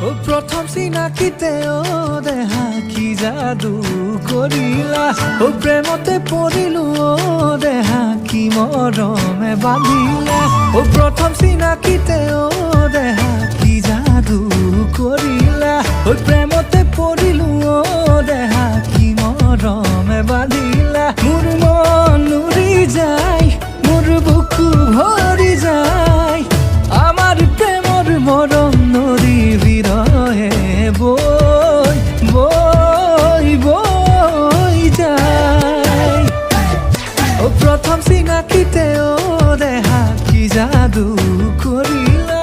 ও প্রথম চিনাকিতে ও দেহা কি জাদু করিলা, ও প্রেমতে পড়িলু ও দেহা কি মরমে বাঁধিলা। ও প্রথম চিনাকিতে ও দেহা কি জাদু করিলা, ও প্রেমতে পড়িলু ও দেহা কি মরমে বাঁধিলা। মোর মন উড়ি যায়, মোর বুকু ভরি যায়, আমার প্রেমর মরম নদী বিরহে বই বই বই যায়। ও প্রথম চিনাকিতে ও দেহা কি জাদু করিলা।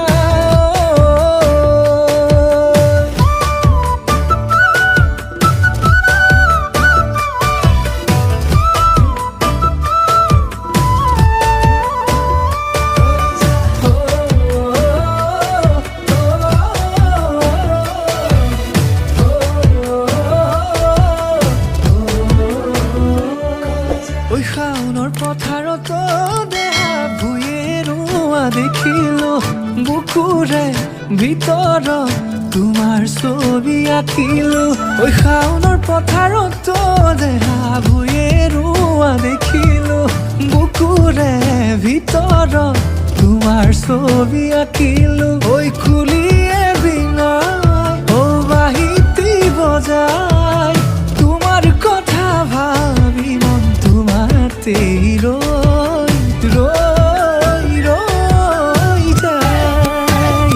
ওই শাওনৰ পথাৰত দেহা ভুঁয়ে ৰোৱা দেখিলো, বুকুৰে ভিতৰত তোমাৰ ছবি আঁকিলো। ওই শাওনৰ পথাৰত দেহা ভুঁয়ে ৰোৱা দেখিলো, বুকুৰে ভিতৰত তোমাৰ ছবি আঁকিলো। ওই কুলিয়ে বিনা ও বাহিতি বজায়, তোমার কথা ভাবি মন তোমাতেই রই রই রই যায়।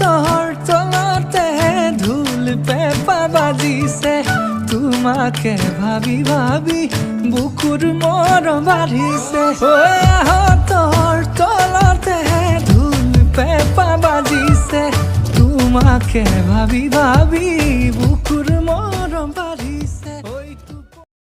তোর তলতে ধুল পেপা বাজিছে, তোমাকে ভাবি ভাবি বুকুর মর বাঢ়িছে। তোর তলতে ধুল পেপা বাজিছে, তোমাকে ভাবি ভাবি